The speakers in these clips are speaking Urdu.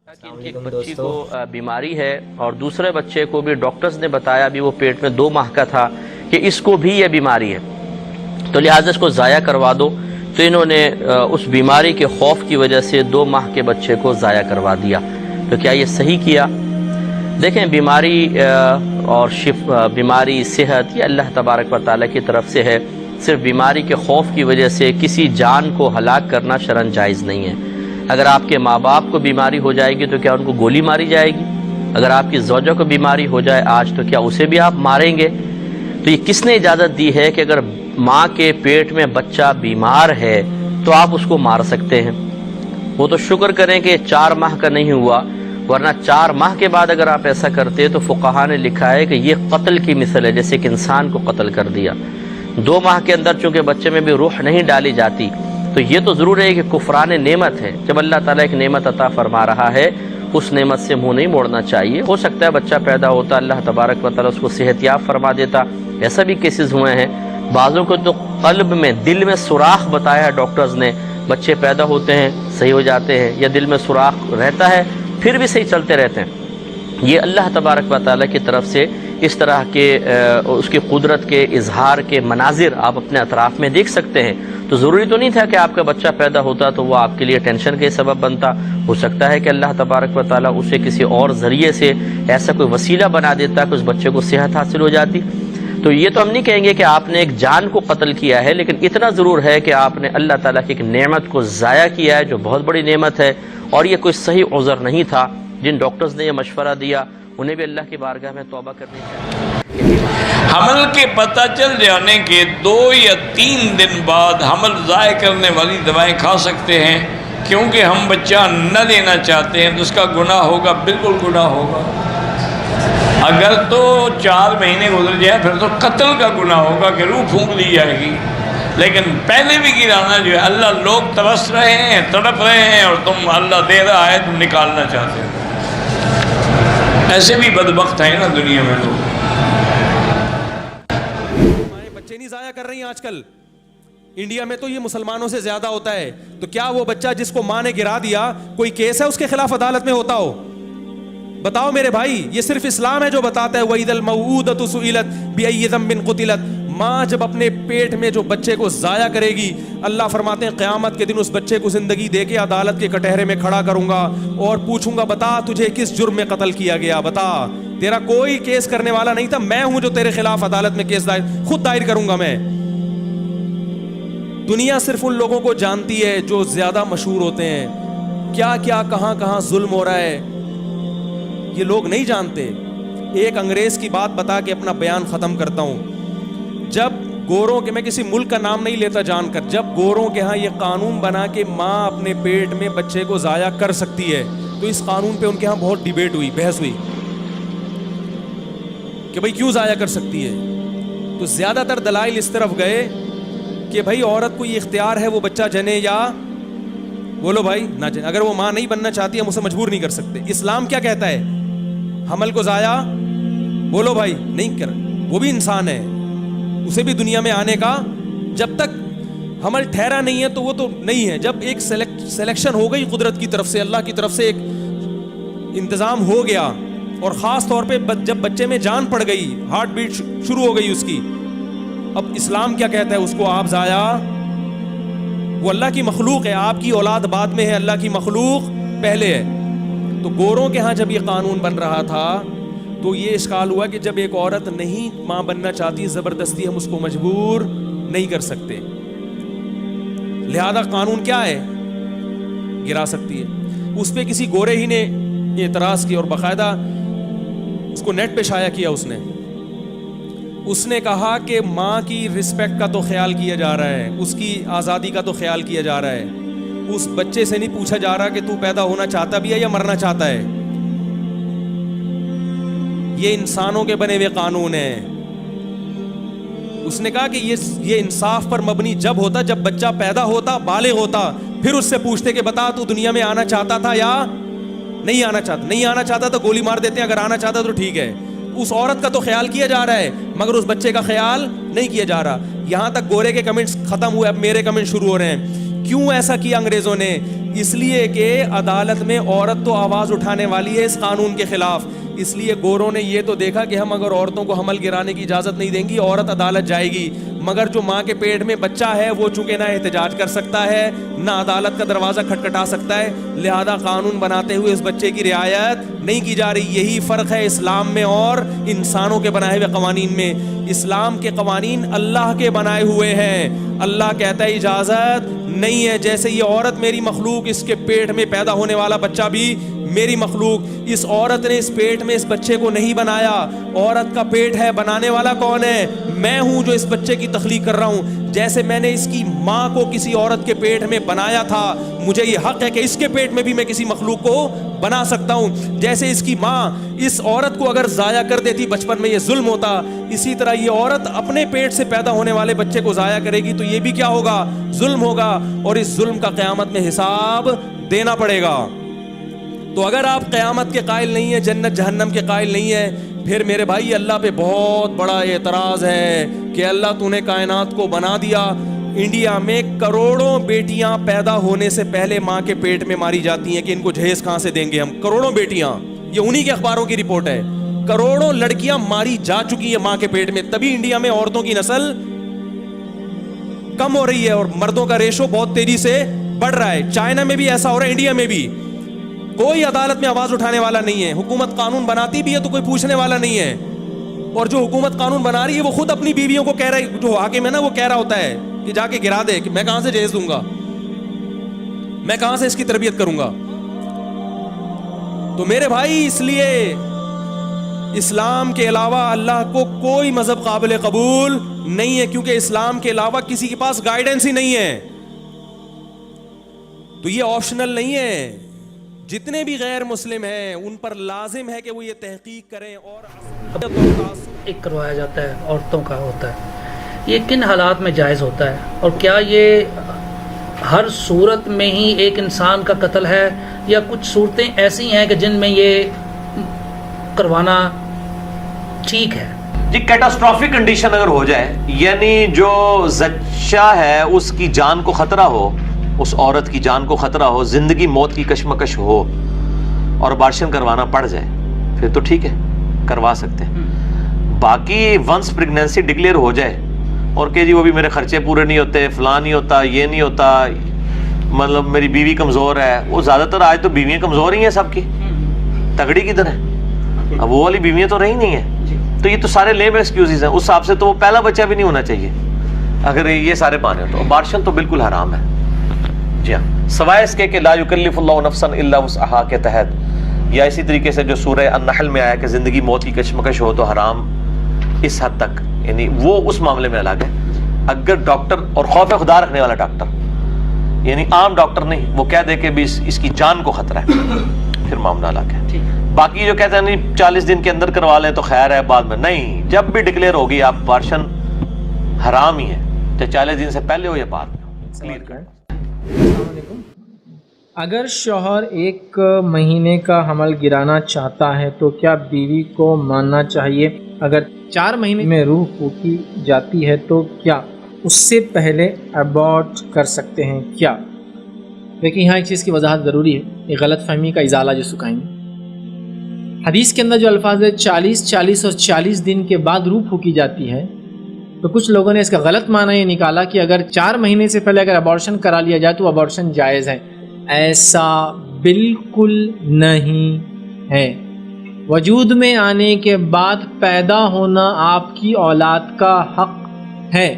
ایک بچی کو بیماری ہے اور دوسرے بچے کو بھی ڈاکٹرز نے بتایا بھی وہ پیٹ میں 2 ماہ کا تھا کہ اس کو بھی یہ بیماری ہے، تو لہٰذا اس کو ضائع کروا دو۔ تو انہوں نے اس بیماری کے خوف کی وجہ سے 2 ماہ کے بچے کو ضائع کروا دیا۔ تو کیا یہ صحیح کیا؟ دیکھیں، بیماری اور بیماری صحت یہ اللہ تبارک و تعالیٰ کی طرف سے ہے۔ صرف بیماری کے خوف کی وجہ سے کسی جان کو ہلاک کرنا شرعاً جائز نہیں ہے۔ اگر آپ کے ماں باپ کو بیماری ہو جائے گی تو کیا ان کو گولی ماری جائے گی؟ اگر آپ کی زوجہ کو بیماری ہو جائے آج تو کیا اسے بھی آپ ماریں گے؟ تو یہ کس نے اجازت دی ہے کہ اگر ماں کے پیٹ میں بچہ بیمار ہے تو آپ اس کو مار سکتے ہیں؟ وہ تو شکر کریں کہ 4 ماہ کا نہیں ہوا، ورنہ 4 ماہ کے بعد اگر آپ ایسا کرتے تو فقہا نے لکھا ہے کہ یہ قتل کی مثل ہے، جیسے کہ انسان کو قتل کر دیا۔ 2 ماہ کے اندر چونکہ بچے میں بھی روح نہیں ڈالی جاتی، تو یہ تو ضرور ہے کہ کفران نعمت ہے۔ جب اللہ تعالیٰ ایک نعمت عطا فرما رہا ہے اس نعمت سے منہ نہیں موڑنا چاہیے۔ ہو سکتا ہے بچہ پیدا ہوتا اللہ تبارک و تعالیٰ اس کو صحت یاب فرما دیتا، ایسا بھی کیسز ہوئے ہیں۔ بعضوں کو تو قلب میں، دل میں سوراخ بتایا ہے ڈاکٹرز نے، بچے پیدا ہوتے ہیں صحیح ہو جاتے ہیں، یا دل میں سوراخ رہتا ہے پھر بھی صحیح چلتے رہتے ہیں۔ یہ اللہ تبارک و تعالیٰ کی طرف سے اس طرح کے اس کی قدرت کے اظہار کے مناظر آپ اپنے اطراف میں دیکھ سکتے ہیں۔ تو ضروری تو نہیں تھا کہ آپ کا بچہ پیدا ہوتا تو وہ آپ کے لیے ٹینشن کے سبب بنتا۔ ہو سکتا ہے کہ اللہ تبارک و تعالیٰ اسے کسی اور ذریعے سے ایسا کوئی وسیلہ بنا دیتا کہ اس بچے کو صحت حاصل ہو جاتی۔ تو یہ تو ہم نہیں کہیں گے کہ آپ نے ایک جان کو قتل کیا ہے، لیکن اتنا ضرور ہے کہ آپ نے اللہ تعالیٰ کی ایک نعمت کو ضائع کیا ہے جو بہت بڑی نعمت ہے، اور یہ کوئی صحیح عذر نہیں تھا۔ جن ڈاکٹرز نے یہ مشورہ دیا انہیں بھی اللہ کی بارگاہ میں توبہ کرنی چاہیے۔ حمل کے پتہ چل جانے کے 2 یا 3 دن بعد حمل ضائع کرنے والی دوائیں کھا سکتے ہیں، کیونکہ ہم بچہ نہ لینا چاہتے ہیں تو اس کا گناہ ہوگا، بالکل گناہ ہوگا۔ اگر تو 4 مہینے گزر جائے پھر تو قتل کا گناہ ہوگا کہ روح پھونک دی جائے گی، لیکن پہلے بھی گرانا جو ہے، اللہ لوگ ترس رہے ہیں، تڑپ رہے ہیں، اور تم اللہ دے رہا ہے تم نکالنا چاہتے ہو۔ ایسے بھی بدبخت ہیں نا دنیا میں لوگ۔ ہمارے بچے نہیں ضائع کر رہی ہیں آج کل انڈیا میں، تو یہ مسلمانوں سے زیادہ ہوتا ہے۔ تو کیا وہ بچہ جس کو ماں نے گرا دیا کوئی کیس ہے اس کے خلاف عدالت میں ہوتا ہو؟ بتاؤ میرے بھائی، یہ صرف اسلام ہے جو بتاتا ہے وَإِذَا الْمَوْءُودَةُ سُئِلَتْ بِأَيِّ ذَنبٍ قُتِلَتْ۔ ماں جب اپنے پیٹ میں جو بچے کو ضائع کرے گی، اللہ فرماتے ہیں قیامت کے دن اس بچے کو زندگی دے کے عدالت کے کٹہرے میں کھڑا کروں گا اور پوچھوں گا بتا تجھے کس جرم میں قتل کیا گیا، بتا۔ تیرا کوئی کیس کرنے والا نہیں تھا، میں ہوں جو تیرے خلاف عدالت میں کیس خود دائر کروں گا میں۔ دنیا صرف ان لوگوں کو جانتی ہے جو زیادہ مشہور ہوتے ہیں، کیا کیا کہاں کہاں ظلم ہو رہا ہے یہ لوگ نہیں جانتے۔ ایک انگریز کی بات بتا کے اپنا بیان ختم کرتا ہوں۔ جب گوروں کے، میں کسی ملک کا نام نہیں لیتا جان کر، جب گوروں کے ہاں یہ قانون بنا کہ ماں اپنے پیٹ میں بچے کو ضائع کر سکتی ہے، تو اس قانون پہ ان کے ہاں بہت ڈیبیٹ ہوئی، بحث ہوئی کہ بھئی کیوں ضائع کر سکتی ہے۔ تو زیادہ تر دلائل اس طرف گئے کہ بھئی عورت کو یہ اختیار ہے وہ بچہ جنے یا بولو بھائی نہ جنے، اگر وہ ماں نہیں بننا چاہتی ہم اسے مجبور نہیں کر سکتے۔ اسلام کیا کہتا ہے؟ حمل کو ضائع بولو بھائی نہیں کر، وہ بھی انسان ہے، اسے بھی دنیا میں آنے کا، جب تک حمل ٹھہرا نہیں ہے تو وہ تو نہیں ہے۔ جب ایک سلیکشن ہو گئی قدرت کی طرف سے، اللہ کی طرف سے ایک انتظام ہو گیا، اور خاص طور پہ جب بچے میں جان پڑ گئی، ہارٹ بیٹ شروع ہو گئی اس کی، اب اسلام کیا کہتا ہے؟ اس کو آپ ضائع، وہ اللہ کی مخلوق ہے، آپ کی اولاد بعد میں ہے، اللہ کی مخلوق پہلے ہے۔ تو گوروں کے ہاں جب یہ قانون بن رہا تھا تو یہ اشکال ہوا کہ جب ایک عورت نہیں ماں بننا چاہتی، زبردستی ہم اس کو مجبور نہیں کر سکتے، لہذا قانون کیا ہے؟ گرا سکتی ہے۔ اس پہ کسی گورے ہی نے اعتراض کیا اور باقاعدہ اس کو نیٹ پہ شائع کیا۔ اس نے کہا کہ ماں کی رسپیکٹ کا تو خیال کیا جا رہا ہے، اس کی آزادی کا تو خیال کیا جا رہا ہے، اس بچے سے نہیں پوچھا جا رہا کہ تو پیدا ہونا چاہتا بھی ہے یا مرنا چاہتا ہے۔ یہ انسانوں کے بنے ہوئے قانون ہیں۔ اس نے کہا کہ یہ انصاف پر مبنی جب ہوتا جب بچہ پیدا ہوتا، بالغ ہوتا، پھر اس سے پوچھتے کہ بتا تو دنیا میں آنا چاہتا تھا یا نہیں آنا چاہتا۔ نہیں آنا چاہتا تو گولی مار دیتے ہیں، اگر آنا چاہتا تو ٹھیک ہے۔ اس عورت کا تو خیال کیا جا رہا ہے مگر اس بچے کا خیال نہیں کیا جا رہا۔ یہاں تک گورے کے کمنٹس ختم ہوئے، اب میرے کمنٹ شروع ہو رہے ہیں۔ کیوں ایسا کیا انگریزوں نے اس لیے کہ عدالت میں عورت تو آواز اٹھانے والی ہے اس قانون کے خلاف. اس لیے گوروں نے یہ تو دیکھا کہ ہم اگر عورتوں کو حمل گرانے کی اجازت نہیں دیں گی عورت عدالت جائے گی, مگر جو ماں کے پیٹ میں بچہ ہے وہ چونکہ نہ احتجاج کر سکتا ہے نہ عدالت کا دروازہ کھٹکھٹا سکتا ہے, لہذا قانون بناتے ہوئے اس بچے کی رعایت نہیں کی جا رہی. یہی فرق ہے اسلام میں اور انسانوں کے بنائے ہوئے قوانین میں. اسلام کے قوانین اللہ کے بنائے ہوئے ہیں, اللہ کہتا ہے اجازت نہیں ہے. جیسے یہ عورت میری مخلوق, اس کے پیٹ میں پیدا ہونے والا بچہ بھی میری مخلوق. اس عورت نے اس پیٹ میں اس بچے کو نہیں بنایا, عورت کا پیٹ ہے, بنانے والا کون ہے؟ میں ہوں جو اس بچے کی تخلیق کر رہا ہوں. جیسے میں نے اس کی ماں کو کسی عورت کے پیٹ میں بنایا تھا, مجھے یہ حق ہے کہ اس کے پیٹ میں بھی میں کسی مخلوق کو بنا سکتا ہوں. جیسے اس کی ماں اس عورت کو اگر ضائع کر دیتی بچپن میں یہ ظلم ہوتا, اسی طرح یہ عورت اپنے پیٹ سے پیدا ہونے والے بچے کو ضائع کرے گی تو یہ بھی کیا ہوگا؟ ظلم ہوگا, اور اس ظلم کا قیامت میں حساب دینا پڑے گا. تو اگر آپ قیامت کے قائل نہیں ہیں, جنت جہنم کے قائل نہیں ہیں, پھر میرے بھائی اللہ پہ بہت بڑا اعتراض ہے کہ اللہ تو نے کائنات کو بنا دیا. انڈیا میں کروڑوں بیٹیاں پیدا ہونے سے پہلے ماں کے پیٹ میں ماری جاتی ہیں کہ ان کو جہیز کہاں سے دیں گے ہم. کروڑوں بیٹیاں, یہ انہی کے اخباروں کی رپورٹ ہے. کروڑوں لڑکیاں ماری جا چکی ہیں ماں کے پیٹ میں, تبھی انڈیا میں عورتوں کی نسل کم ہو رہی ہے اور مردوں کا ریشو بہت تیزی سے بڑھ رہا ہے. چائنا میں بھی ایسا ہو رہا ہے, انڈیا میں بھی. کوئی عدالت میں آواز اٹھانے والا نہیں ہے. حکومت قانون بناتی بھی ہے تو کوئی پوچھنے والا نہیں ہے, اور جو حکومت قانون بنا رہی ہے وہ خود اپنی بیویوں کو کہہ رہا ہے, جو حاکم ہے نا وہ کہہ رہا ہوتا ہے کہ جا کے گرا دے, کہ میں کہاں سے جہیز دوں گا, میں کہاں سے اس کی تربیت کروں گا. تو میرے بھائی اس لیے اسلام کے علاوہ اللہ کو کوئی مذہب قابل قبول نہیں ہے, کیونکہ اسلام کے علاوہ کسی کے پاس گائیڈنس ہی نہیں ہے. تو یہ آپشنل نہیں ہے. جتنے بھی غیر مسلم ہیں ان پر لازم ہے کہ وہ یہ تحقیق کریں. اور ایک کروایا جاتا ہے عورتوں کا ہوتا ہے, یہ کن حالات میں جائز ہوتا ہے, اور کیا یہ ہر صورت میں ہی ایک انسان کا قتل ہے, یا کچھ صورتیں ایسی ہیں کہ جن میں یہ کروانا ٹھیک ہے؟ جی کیٹاسٹرافک کنڈیشن اگر ہو جائے, یعنی جو زچہ ہے اس کی جان کو خطرہ ہو, اس عورت کی جان کو خطرہ ہو, زندگی موت کی کشمکش ہو اور ابارشن کروانا پڑ جائے, پھر تو ٹھیک ہے, کروا سکتے ہیں. باقی ونس پریگنینسی ڈکلیئر ہو جائے اور کہ جی وہ بھی میرے خرچے پورے نہیں ہوتے, فلاں نہیں ہوتا, یہ نہیں ہوتا, مطلب میری بیوی کمزور ہے. وہ زیادہ تر آج تو بیویاں کمزور ہی ہیں سب کی, تگڑی کدھر ہے؟ اب وہ والی بیویاں تو رہی نہیں ہیں. تو یہ تو سارے لیم ایکسکیوزز ہیں. اس حساب سے تو وہ پہلا بچہ بھی نہیں ہونا چاہیے اگر یہ سارے بہانے ہو. تو ابارشن تو بالکل حرام ہے. جی ہاں, سوائے اس کے کہ لا یکلف اللہ نفسا الا وسعہا کے تحت, یا اسی طریقے سے جو سورہ النحل میں آیا کہ زندگی موت کی کشمکش ہو تو حرام اس حد تک, یعنی وہ اس معاملے میں الگ ہے. اگر ڈاکٹر اور خوف خدا رکھنے والا ڈاکٹر, یعنی عام ڈاکٹر نہیں, وہ کہہ دے کہ بھی اس کی جان کو خطرہ ہے, پھر معاملہ الگ ہے. باقی جو کہتے ہیں نہیں 40 دن کے اندر کروا لیں تو خیر ہے, بعد میں نہیں, جب بھی ڈکلیئر ہوگی آپ ابارشن حرام ہی ہے, چاہے 40 دن سے پہلے ہو یا بعد میں. کلیئر کریں. السلام علیکم. اگر شوہر 1 مہینے کا حمل گرانا چاہتا ہے تو کیا بیوی کو ماننا چاہیے؟ اگر 4 مہینے میں روح پھوکی جاتی ہے تو کیا اس سے پہلے ابارٹ کر سکتے ہیں کیا؟ دیکھیں یہاں ایک چیز کی وضاحت ضروری ہے, یہ غلط فہمی کا ازالہ جو سکھائیں گے. حدیث کے اندر جو الفاظ ہے 40 اور 40 دن کے بعد روح پھوکی جاتی ہے, تو کچھ لوگوں نے اس کا غلط معنی یہ نکالا کہ اگر 4 مہینے سے پہلے اگر ابارشن کرا لیا جائے تو ابارشن جائز ہے. ایسا بالکل نہیں ہے. وجود میں آنے کے بعد پیدا ہونا آپ کی اولاد کا حق ہے.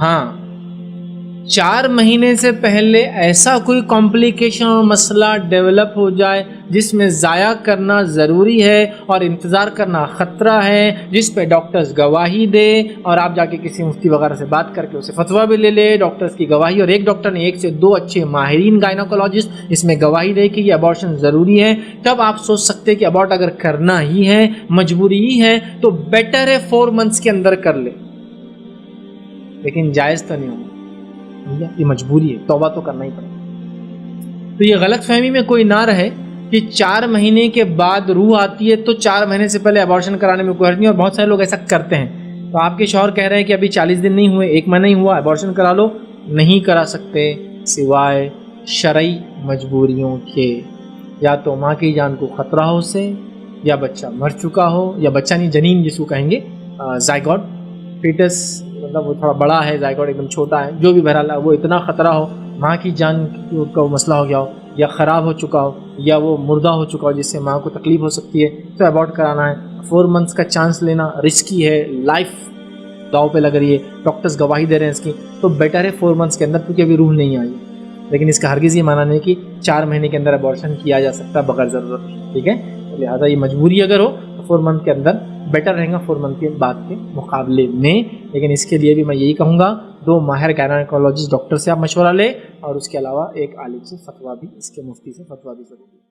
ہاں, 4 مہینے سے پہلے ایسا کوئی کمپلیکیشن اور مسئلہ ڈیولپ ہو جائے جس میں ضائع کرنا ضروری ہے اور انتظار کرنا خطرہ ہے, جس پہ ڈاکٹرز گواہی دے, اور آپ جا کے کسی مفتی وغیرہ سے بات کر کے اسے فتویٰ بھی لے لے, ڈاکٹرز کی گواہی, اور ایک ڈاکٹر نے 1 سے 2 اچھے ماہرین گائنوکولوجسٹ اس میں گواہی دے کہ یہ ابارشن ضروری ہے, تب آپ سوچ سکتے کہ ابارٹ اگر کرنا ہی ہے, مجبوری ہی ہے, تو بیٹر ہے 4 منتھس کے اندر کر لے, لیکن جائز تو نہیں ہوگا, یہ مجبوری ہے, توبہ تو کرنا ہی پڑے گا. تو یہ غلط فہمی میں کوئی نہ رہے کہ 4 مہینے کے بعد روح آتی ہے تو 4 مہینے سے پہلے ابارشن کرانے میں کوئی حرج نہیں, اور بہت سارے لوگ ایسا کرتے ہیں. تو آپ کے شوہر کہہ رہے ہیں کہ ابھی 40 دن نہیں ہوئے, 1 مہینہ نہیں ہوا, ابارشن کرا لو, نہیں کرا سکتے. سوائے شرعی مجبوریوں کے، یا تو ماں کی جان کو خطرہ ہو اسے، یا بچہ مر چکا ہو، یا بچہ نہیں جنین جس کو کہیں گے، زائگوٹ فیٹس، مطلب وہ تھوڑا بڑا ہے، زائگوٹ ایک دم چھوٹا ہے، جو بھی بہرحال وہ اتنا خطرہ ہو، ماں کی جان کا وہ مسئلہ ہو گیا ہو، یا خراب ہو چکا ہو، یا وہ مردہ ہو چکا ہو جس سے ماں کو تکلیف ہو سکتی ہے، تو ابورٹ کرانا ہے۔ 4 منتھس کا چانس لینا رسکی ہے، لائف داؤ پہ لگ رہی ہے، ڈاکٹرز گواہی دے رہے ہیں اس کی، تو بیٹر ہے 4 منتھس کے اندر، کیونکہ ابھی روح نہیں آئی، لیکن اس کا ہرگز یہ معنی نہیں کہ 4 مہینے کے اندر ابورشن کیا جا سکتا بغیر ضرورت، ٹھیک ہے؟ لہٰذا یہ مجبوری اگر ہو تو 4 منتھ کے اندر بیٹر رہے گا 4 منتھ کے بعد کے مقابلے میں، لیکن اس کے لیے بھی میں یہی کہوں گا 2 ماہر گائنیکولوجسٹ ڈاکٹر سے آپ مشورہ لیں، اور اس کے علاوہ ایک عالم سے فتویٰ بھی، اس کے مفتی سے فتویٰ بھی ضروری ہے۔